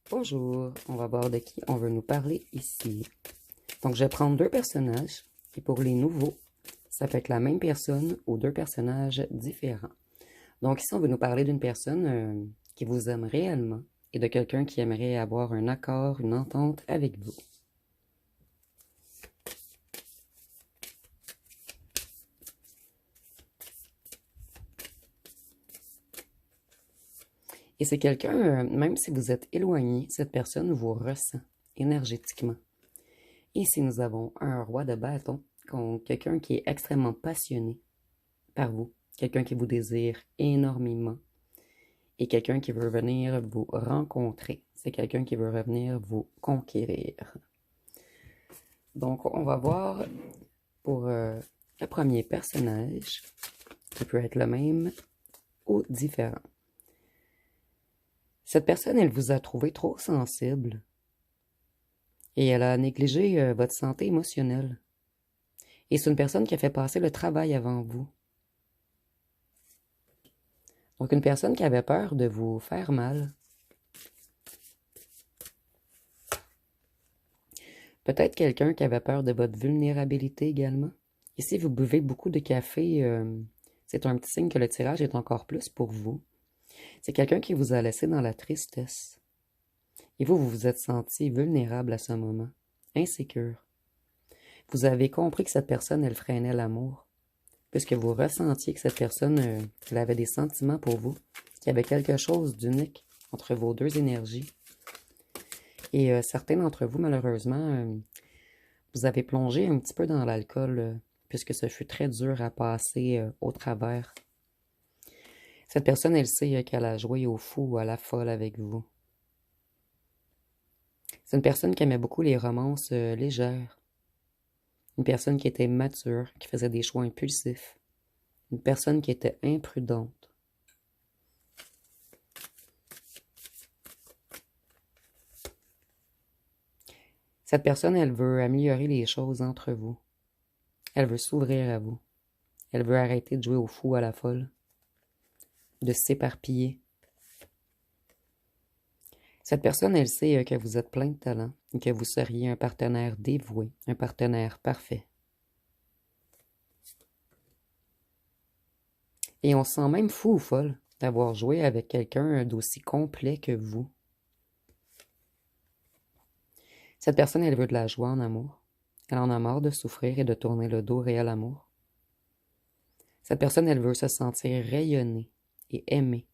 Bonjour, on va voir de qui on veut nous parler ici. Donc, je vais prendre deux personnages, et pour les nouveaux, ça peut être la même personne ou deux personnages différents. Donc, ici, on veut nous parler d'une personne qui vous aime réellement et de quelqu'un qui aimerait avoir un accord, une entente avec vous. Et c'est quelqu'un, même si vous êtes éloigné, cette personne vous ressent énergétiquement. Ici, nous avons un roi de bâton, quelqu'un qui est extrêmement passionné par vous, quelqu'un qui vous désire énormément et quelqu'un qui veut venir vous rencontrer. C'est quelqu'un qui veut revenir vous conquérir. Donc, on va voir pour le premier personnage, qui peut être le même ou différent. Cette personne, elle vous a trouvé trop sensible et elle a négligé votre santé émotionnelle. Et c'est une personne qui a fait passer le travail avant vous. Donc, une personne qui avait peur de vous faire mal. Peut-être quelqu'un qui avait peur de votre vulnérabilité également. Et si vous buvez beaucoup de café, c'est un petit signe que le tirage est encore plus pour vous. C'est quelqu'un qui vous a laissé dans la tristesse. Et vous, vous vous êtes senti vulnérable à ce moment, insécure. Vous avez compris que cette personne, elle freinait l'amour, puisque vous ressentiez que cette personne, elle avait des sentiments pour vous, qu'il y avait quelque chose d'unique entre vos deux énergies. Et certains d'entre vous, malheureusement, vous avez plongé un petit peu dans l'alcool, puisque ce fut très dur à passer au travers. Cette personne, elle sait qu'elle a joué au fou ou à la folle avec vous. C'est une personne qui aimait beaucoup les romances légères. Une personne qui était mature, qui faisait des choix impulsifs. Une personne qui était imprudente. Cette personne, elle veut améliorer les choses entre vous. Elle veut s'ouvrir à vous. Elle veut arrêter de jouer au fou à la folle, de s'éparpiller. Cette personne, elle sait que vous êtes plein de talent et que vous seriez un partenaire dévoué, un partenaire parfait. Et on se sent même fou ou folle d'avoir joué avec quelqu'un d'aussi complet que vous. Cette personne, elle veut de la joie en amour. Elle en a marre de souffrir et de tourner le dos réel amour. Cette personne, elle veut se sentir rayonnée et aimée.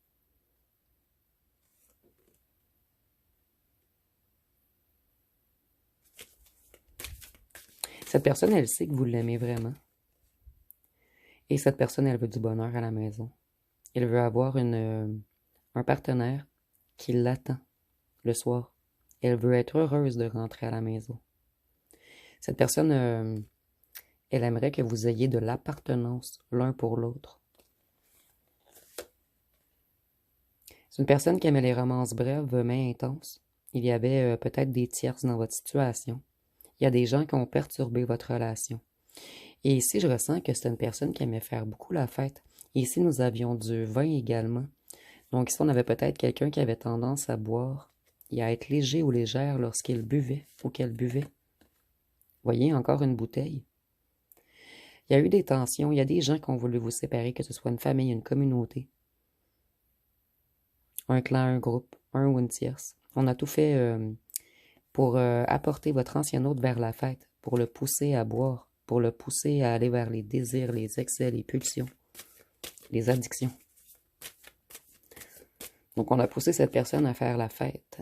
Cette personne, elle sait que vous l'aimez vraiment. Et cette personne, elle veut du bonheur à la maison. Elle veut avoir un partenaire qui l'attend le soir. Elle veut être heureuse de rentrer à la maison. Cette personne, elle aimerait que vous ayez de l'appartenance l'un pour l'autre. C'est une personne qui aimait les romances brèves mais intenses. Il y avait peut-être des tierces dans votre situation. Il y a des gens qui ont perturbé votre relation. Et ici, je ressens que c'est une personne qui aimait faire beaucoup la fête. Et ici, nous avions du vin également. Donc ici, on avait peut-être quelqu'un qui avait tendance à boire et à être léger ou légère lorsqu'il buvait ou qu'elle buvait. Voyez, encore une bouteille. Il y a eu des tensions, il y a des gens qui ont voulu vous séparer, que ce soit une famille, une communauté, un clan, un groupe, un ou une tierce. On a tout fait pour apporter votre ancien hôte vers la fête, pour le pousser à boire, pour le pousser à aller vers les désirs, les excès, les pulsions, les addictions. Donc on a poussé cette personne à faire la fête.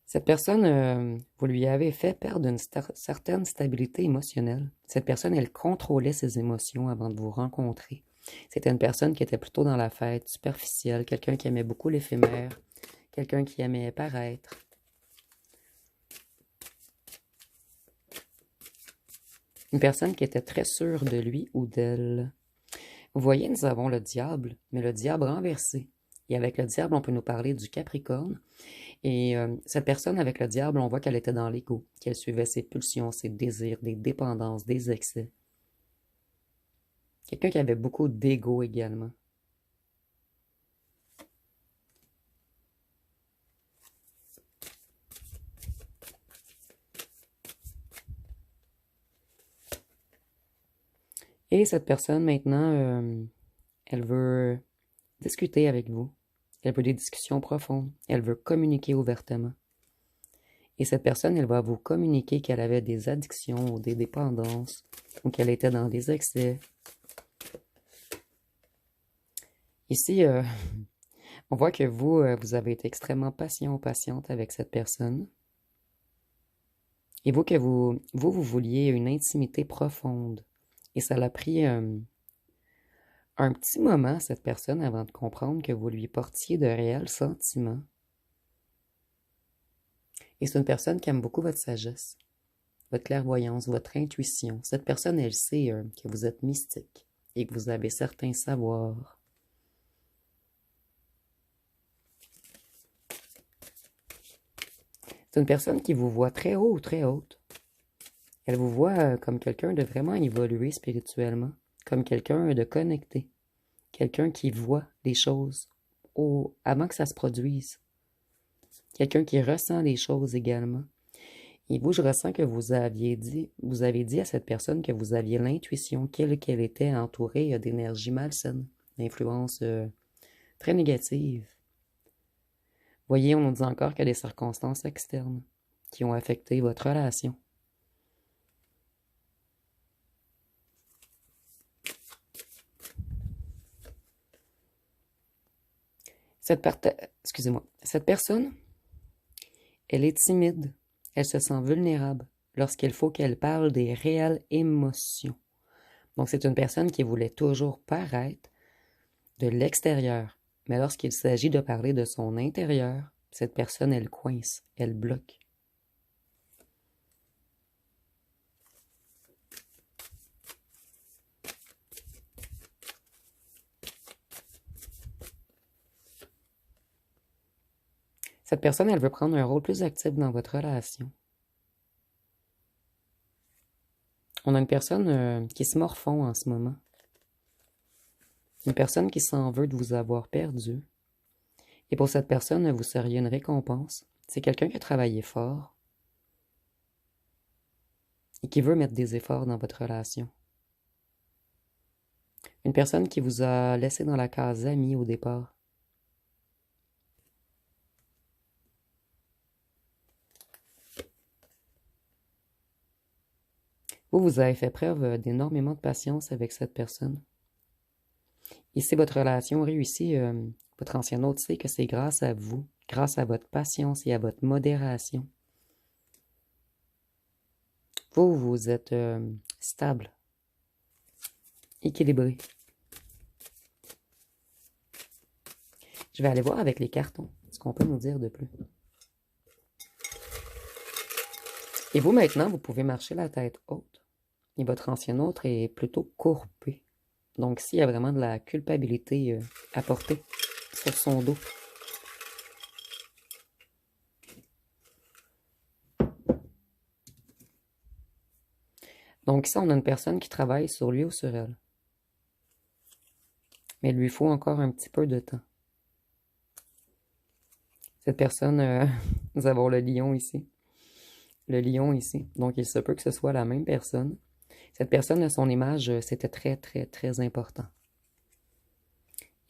Cette personne, vous lui avez fait perdre une certaine stabilité émotionnelle. Cette personne, elle contrôlait ses émotions avant de vous rencontrer. C'était une personne qui était plutôt dans la fête, superficielle, quelqu'un qui aimait beaucoup l'éphémère, quelqu'un qui aimait paraître. Une personne qui était très sûre de lui ou d'elle. Vous voyez, nous avons le diable, mais le diable renversé. Et avec le diable, on peut nous parler du Capricorne. Et cette personne avec le diable, on voit qu'elle était dans l'ego, qu'elle suivait ses pulsions, ses désirs, des dépendances, des excès. Quelqu'un qui avait beaucoup d'ego également. Et cette personne, maintenant, elle veut discuter avec vous. Elle veut des discussions profondes. Elle veut communiquer ouvertement. Et cette personne, elle va vous communiquer qu'elle avait des addictions ou des dépendances, ou qu'elle était dans des excès. Ici, on voit que vous, vous avez été extrêmement patient ou patiente avec cette personne. Et vous, que vous vouliez une intimité profonde. Et ça l'a pris un petit moment, cette personne, avant de comprendre que vous lui portiez de réels sentiments. Et c'est une personne qui aime beaucoup votre sagesse, votre clairvoyance, votre intuition. Cette personne, elle sait que vous êtes mystique et que vous avez certains savoirs. C'est une personne qui vous voit très haut ou très haute. Elle vous voit comme quelqu'un de vraiment évolué spirituellement, comme quelqu'un de connecté, quelqu'un qui voit les choses avant que ça se produise, quelqu'un qui ressent les choses également. Et vous, je ressens que vous avez dit à cette personne que vous aviez l'intuition qu'elle était entourée d'énergie malsaine, d'influences très négatives. Voyez, on nous dit encore qu'il y a des circonstances externes qui ont affecté votre relation. Excusez-moi. Cette personne, elle est timide. Elle se sent vulnérable lorsqu'il faut qu'elle parle des réelles émotions. Donc, c'est une personne qui voulait toujours paraître de l'extérieur. Mais lorsqu'il s'agit de parler de son intérieur, cette personne, elle coince, elle bloque. Cette personne, elle veut prendre un rôle plus actif dans votre relation. On a une personne qui se morfond en ce moment. Une personne qui s'en veut de vous avoir perdu. Et pour cette personne, vous seriez une récompense. C'est quelqu'un qui a travaillé fort et qui veut mettre des efforts dans votre relation. Une personne qui vous a laissé dans la case amie au départ. Vous avez fait preuve d'énormément de patience avec cette personne. Et si votre relation réussit, votre ancien hôte sait que c'est grâce à vous, grâce à votre patience et à votre modération. Vous êtes stable, équilibré. Je vais aller voir avec les cartons ce qu'on peut nous dire de plus. Et vous, maintenant, vous pouvez marcher la tête haute. Et votre ancien autre est plutôt courbé. Donc, s'il y a vraiment de la culpabilité à porter sur son dos. Donc, ici, on a une personne qui travaille sur lui ou sur elle. Mais il lui faut encore un petit peu de temps. Cette personne, nous avons le lion ici. Le lion ici. Donc, il se peut que ce soit la même personne. Cette personne, son image, c'était très, très, très important.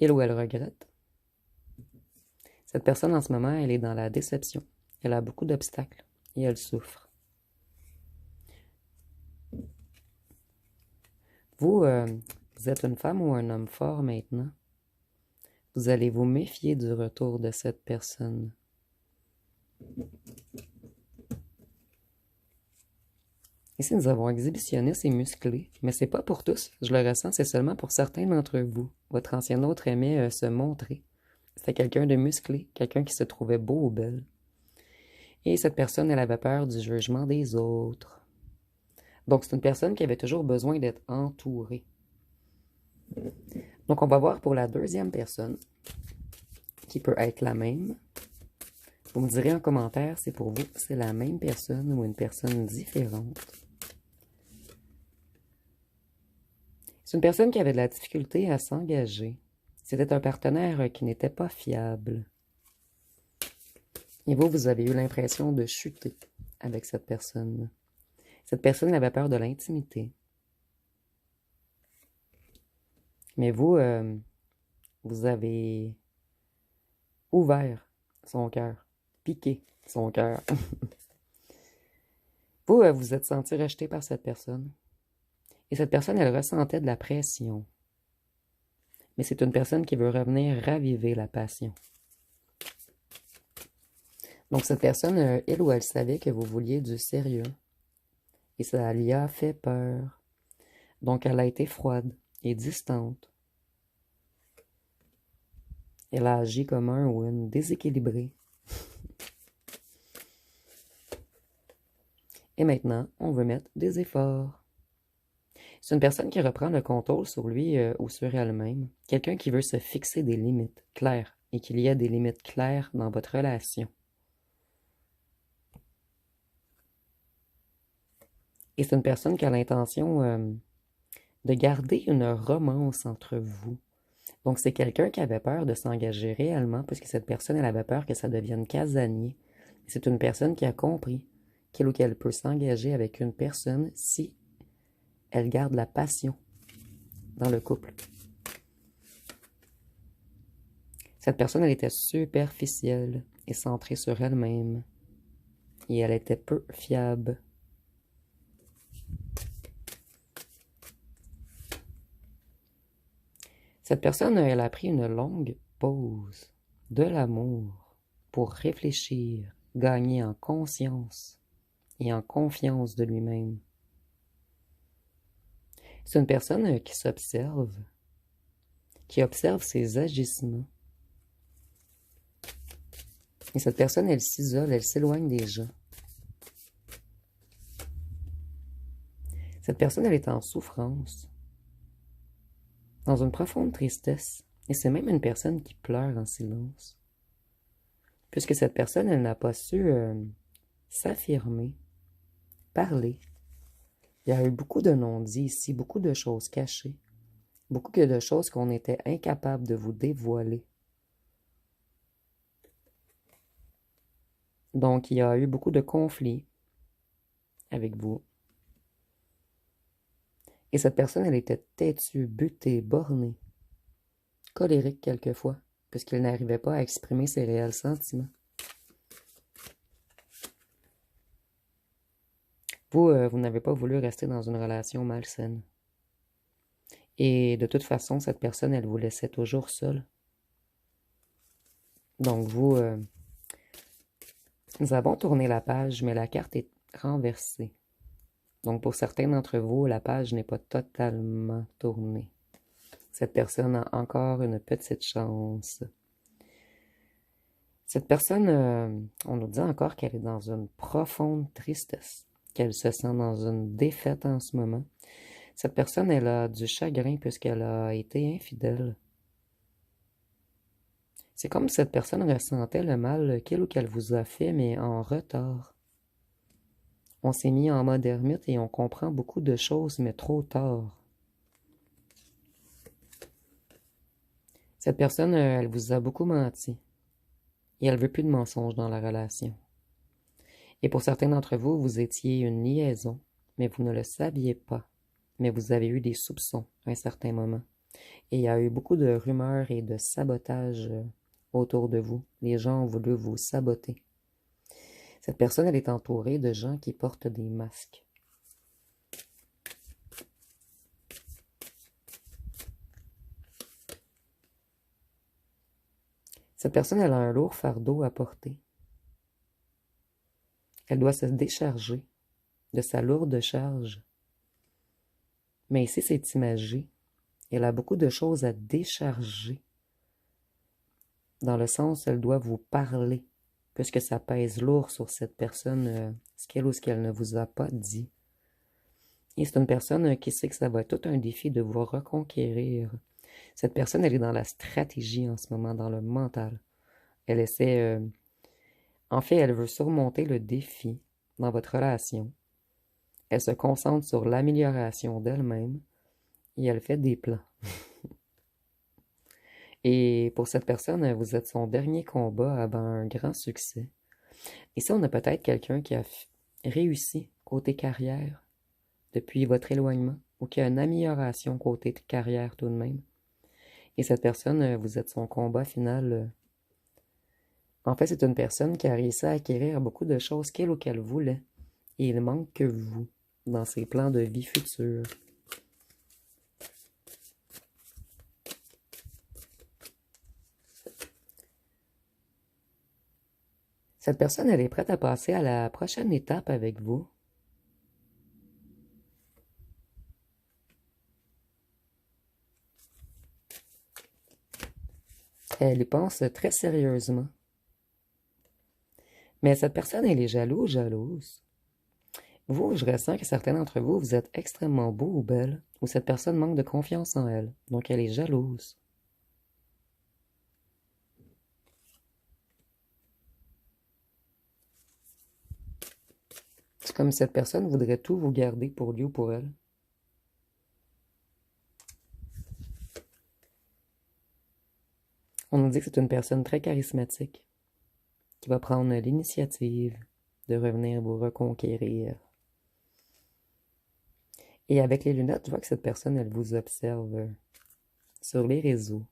Il ou elle regrette. Cette personne, en ce moment, elle est dans la déception. Elle a beaucoup d'obstacles et elle souffre. Vous, vous êtes une femme ou un homme fort maintenant. Vous allez vous méfier du retour de cette personne. Ici, nous avons exhibitionniste et musclé, mais c'est pas pour tous. Je le ressens, c'est seulement pour certains d'entre vous. Votre ancien autre aimait se montrer. C'était quelqu'un de musclé, quelqu'un qui se trouvait beau ou belle. Et cette personne, elle avait peur du jugement des autres. Donc, c'est une personne qui avait toujours besoin d'être entourée. Donc, on va voir pour la deuxième personne, qui peut être la même. Vous me direz en commentaire si pour vous, c'est la même personne ou une personne différente. C'est une personne qui avait de la difficulté à s'engager. C'était un partenaire qui n'était pas fiable. Et vous avez eu l'impression de chuter avec cette personne. Cette personne avait peur de l'intimité. Mais vous, vous avez ouvert son cœur, piqué son cœur. Vous, vous êtes senti rejeté par cette personne. Et cette personne, elle ressentait de la pression. Mais c'est une personne qui veut revenir raviver la passion. Donc cette personne, il ou elle savait que vous vouliez du sérieux. Et ça lui a fait peur. Donc elle a été froide et distante. Elle a agi comme un ou une déséquilibrée. Et maintenant, on veut mettre des efforts. C'est une personne qui reprend le contrôle sur lui ou sur elle-même. Quelqu'un qui veut se fixer des limites claires et qu'il y ait des limites claires dans votre relation. Et c'est une personne qui a l'intention de garder une romance entre vous. Donc c'est quelqu'un qui avait peur de s'engager réellement puisque cette personne, elle avait peur que ça devienne casanier. C'est une personne qui a compris qu'il ou qu'elle peut s'engager avec une personne si elle garde la passion dans le couple. Cette personne, elle était superficielle et centrée sur elle-même. Et elle était peu fiable. Cette personne, elle a pris une longue pause de l'amour pour réfléchir, gagner en conscience et en confiance de lui-même. C'est une personne qui s'observe, qui observe ses agissements. Et cette personne, elle s'isole, elle s'éloigne des gens. Cette personne, elle est en souffrance, dans une profonde tristesse. Et c'est même une personne qui pleure en silence. Puisque cette personne, elle n'a pas su s'affirmer, parler. Il y a eu beaucoup de non-dits ici, beaucoup de choses cachées, beaucoup de choses qu'on était incapable de vous dévoiler. Donc, il y a eu beaucoup de conflits avec vous. Et cette personne, elle était têtue, butée, bornée, colérique quelquefois, puisqu'elle n'arrivait pas à exprimer ses réels sentiments. Vous, vous n'avez pas voulu rester dans une relation malsaine. Et de toute façon, cette personne, elle vous laissait toujours seule. Donc vous, nous avons tourné la page, mais la carte est renversée. Donc pour certains d'entre vous, la page n'est pas totalement tournée. Cette personne a encore une petite chance. Cette personne, on nous dit encore qu'elle est dans une profonde tristesse, qu'elle se sent dans une défaite en ce moment. Cette personne, elle a du chagrin puisqu'elle a été infidèle. C'est comme si cette personne ressentait le mal qu'il ou qu'elle vous a fait, mais en retard. On s'est mis en mode ermite et on comprend beaucoup de choses, mais trop tard. Cette personne, elle vous a beaucoup menti. Et elle veut plus de mensonges dans la relation. Et pour certains d'entre vous, vous étiez une liaison, mais vous ne le saviez pas. Mais vous avez eu des soupçons à un certain moment. Et il y a eu beaucoup de rumeurs et de sabotage autour de vous. Les gens ont voulu vous saboter. Cette personne, elle est entourée de gens qui portent des masques. Cette personne, elle a un lourd fardeau à porter. Elle doit se décharger de sa lourde charge. Mais ici, c'est imagé. Elle a beaucoup de choses à décharger. Dans le sens, elle doit vous parler, puisque ça pèse lourd sur cette personne, ce qu'elle ou ce qu'elle ne vous a pas dit. Et c'est une personne qui sait que ça va être tout un défi de vous reconquérir. Cette personne, elle est dans la stratégie en ce moment, dans le mental. Elle essaie... en fait, elle veut surmonter le défi dans votre relation. Elle se concentre sur l'amélioration d'elle-même et elle fait des plans. Et pour cette personne, vous êtes son dernier combat avant un grand succès. Ici, on a peut-être quelqu'un qui a réussi côté carrière depuis votre éloignement ou qui a une amélioration côté carrière tout de même. Et cette personne, vous êtes son combat final. En fait, c'est une personne qui a réussi à acquérir beaucoup de choses qu'elle ou qu'elle voulait. Et il manque que vous dans ses plans de vie futurs. Cette personne, elle est prête à passer à la prochaine étape avec vous. Elle y pense très sérieusement. Mais cette personne, elle est jalouse. Vous, je ressens que certains d'entre vous, vous êtes extrêmement beau ou belle, ou cette personne manque de confiance en elle, donc elle est jalouse. C'est comme si cette personne voudrait tout vous garder pour lui ou pour elle. On nous dit que c'est une personne très charismatique, qui va prendre l'initiative de revenir vous reconquérir. Et avec les lunettes, je vois que cette personne, elle vous observe sur les réseaux.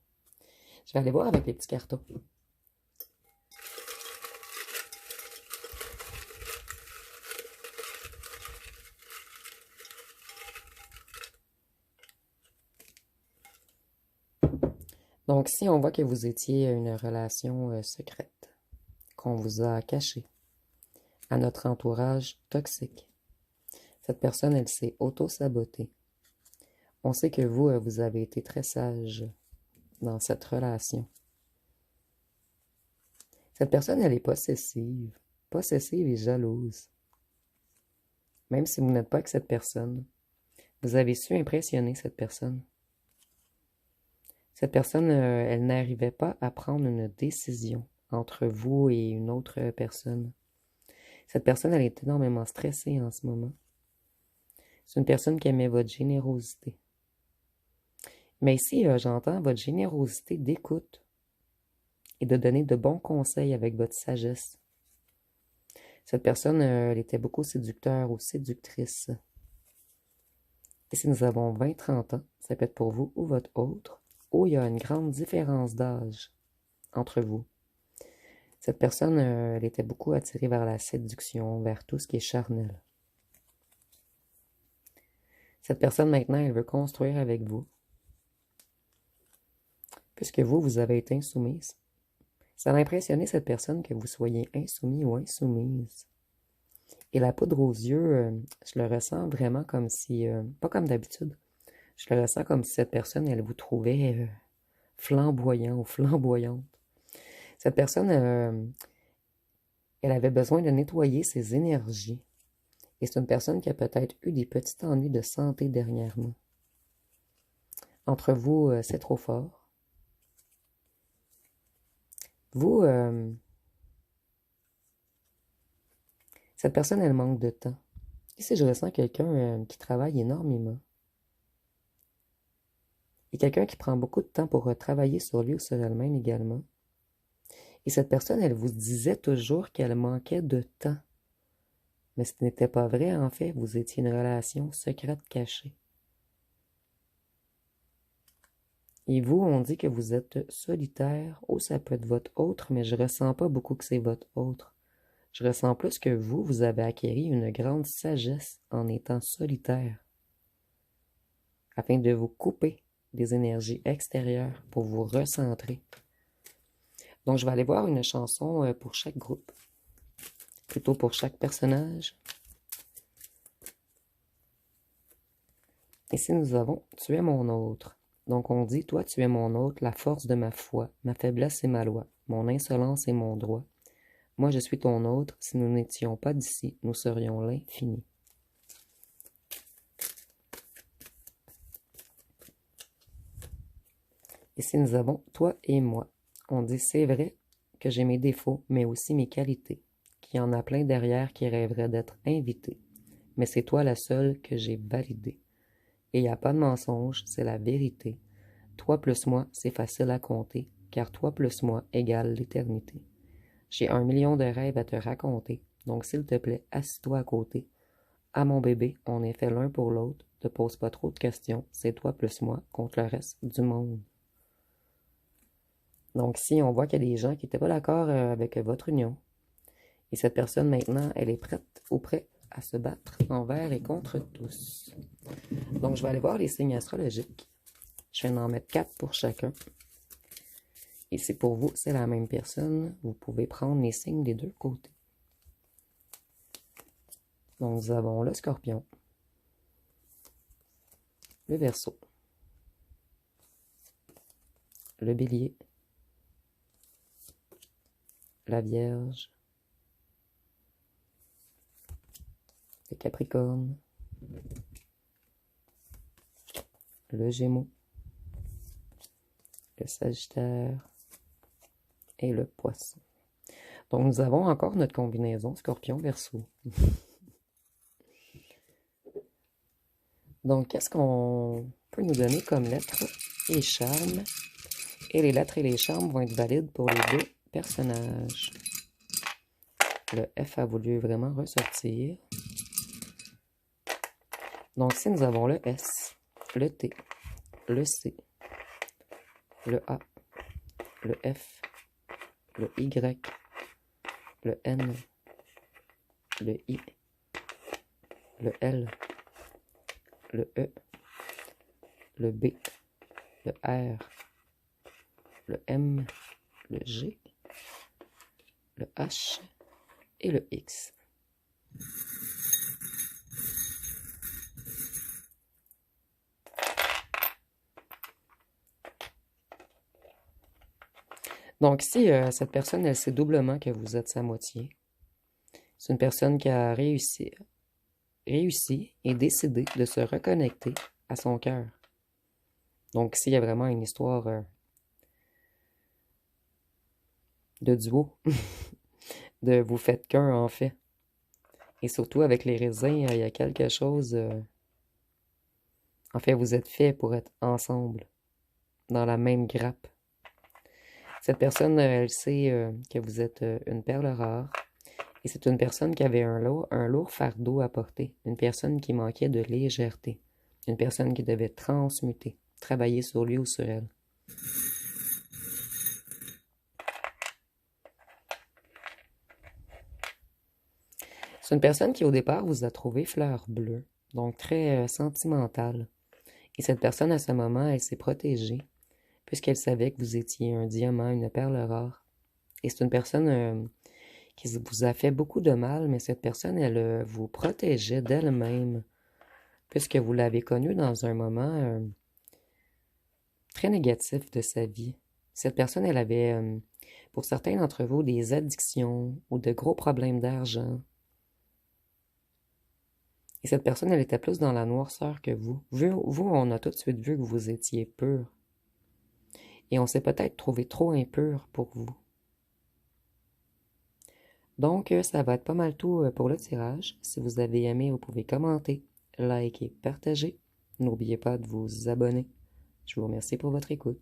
Je vais aller voir avec les petits cartons. Donc, si on voit que vous étiez une relation secrète, qu'on vous a cachée à notre entourage toxique, cette personne, elle s'est auto-sabotée. On sait que vous, vous avez été très sage dans cette relation. Cette personne, elle est possessive et jalouse. Même si vous n'êtes pas avec cette personne, vous avez su impressionner cette personne. Cette personne, elle n'arrivait pas à prendre une décision entre vous et une autre personne. Cette personne, elle est énormément stressée en ce moment. C'est une personne qui aimait votre générosité. Mais ici, j'entends votre générosité d'écoute et de donner de bons conseils avec votre sagesse. Cette personne, elle était beaucoup séducteur ou séductrice. Et si nous avons 20-30 ans, ça peut être pour vous ou votre autre, où il y a une grande différence d'âge entre vous. Cette personne, elle était beaucoup attirée vers la séduction, vers tout ce qui est charnel. Cette personne, maintenant, elle veut construire avec vous. Puisque vous, vous avez été insoumise. Ça a impressionné cette personne que vous soyez insoumis ou insoumise. Et la poudre aux yeux, je le ressens vraiment comme si, pas comme d'habitude, je le ressens comme si cette personne, elle vous trouvait flamboyant ou flamboyante. Cette personne, elle avait besoin de nettoyer ses énergies. Et c'est une personne qui a peut-être eu des petits ennuis de santé dernièrement. Entre vous, c'est trop fort. Vous, cette personne, elle manque de temps. Ici, je ressens quelqu'un qui travaille énormément. Et quelqu'un qui prend beaucoup de temps pour travailler sur lui ou sur elle-même également. Et cette personne, elle vous disait toujours qu'elle manquait de temps. Mais ce n'était pas vrai, en fait. Vous étiez une relation secrète cachée. Et vous, on dit que vous êtes solitaire. Oh, ça peut être votre autre, mais je ressens pas beaucoup que c'est votre autre. Je ressens plus que vous, vous avez acquéri une grande sagesse en étant solitaire, afin de vous couper des énergies extérieures pour vous recentrer. Donc, je vais aller voir une chanson pour chaque groupe, plutôt pour chaque personnage. Ici, nous avons « Tu es mon autre ». Donc, on dit « Toi, tu es mon autre, la force de ma foi, ma faiblesse est ma loi, mon insolence est mon droit. Moi, je suis ton autre, si nous n'étions pas d'ici, nous serions l'infini. » Ici, nous avons « Toi et moi ». On dit « C'est vrai que j'ai mes défauts, mais aussi mes qualités, qu'il y en a plein derrière qui rêveraient d'être invités. Mais c'est toi la seule que j'ai validée. Et il n'y a pas de mensonge, c'est la vérité. Toi plus moi, c'est facile à compter, car toi plus moi égale l'éternité. J'ai 1 million de rêves à te raconter, donc s'il te plaît, assis-toi à côté. À mon bébé, on est fait l'un pour l'autre, te pose pas trop de questions, c'est toi plus moi contre le reste du monde. Donc, si on voit qu'il y a des gens qui n'étaient pas d'accord avec votre union, et cette personne maintenant, elle est prête ou prêt à se battre envers et contre tous. Donc, je vais aller voir les signes astrologiques. Je vais en mettre 4 pour chacun. Et si pour vous, c'est la même personne, vous pouvez prendre les signes des deux côtés. Donc, nous avons le Scorpion, le Verseau, le Bélier, la Vierge, le Capricorne, le Gémeaux, le Sagittaire et le Poisson. Donc, nous avons encore notre combinaison Scorpion-Verseau. Donc, qu'est-ce qu'on peut nous donner comme lettres et charmes? Et les lettres et les charmes vont être valides pour les deux personnages. Le F a voulu vraiment ressortir. Donc, si nous avons le S, le T, le C, le A, le F, le Y, le N, le I, le L, le E, le B, le R, le M, le G, le H et le X. Donc, si cette personne, elle sait doublement que vous êtes sa moitié, c'est une personne qui a réussi et décidé de se reconnecter à son cœur. Donc, s'il y a vraiment une histoire de duo, de vous faites qu'un en fait. Et surtout avec les raisins, il y a quelque chose... En fait, vous êtes faits pour être ensemble, dans la même grappe. Cette personne, elle sait que vous êtes une perle rare. Et c'est une personne qui avait un lourd fardeau à porter. Une personne qui manquait de légèreté. Une personne qui devait transmuter, travailler sur lui ou sur elle. C'est une personne qui, au départ, vous a trouvé fleur bleue, donc très sentimentale. Et cette personne, à ce moment, elle s'est protégée, puisqu'elle savait que vous étiez un diamant, une perle rare. Et c'est une personne qui vous a fait beaucoup de mal, mais cette personne, elle vous protégeait d'elle-même, puisque vous l'avez connue dans un moment très négatif de sa vie. Cette personne, elle avait, pour certains d'entre vous, des addictions ou de gros problèmes d'argent. Et cette personne, elle était plus dans la noirceur que vous. Vous, on a tout de suite vu que vous étiez pur. Et on s'est peut-être trouvé trop impur pour vous. Donc, ça va être pas mal tout pour le tirage. Si vous avez aimé, vous pouvez commenter, liker, partager. N'oubliez pas de vous abonner. Je vous remercie pour votre écoute.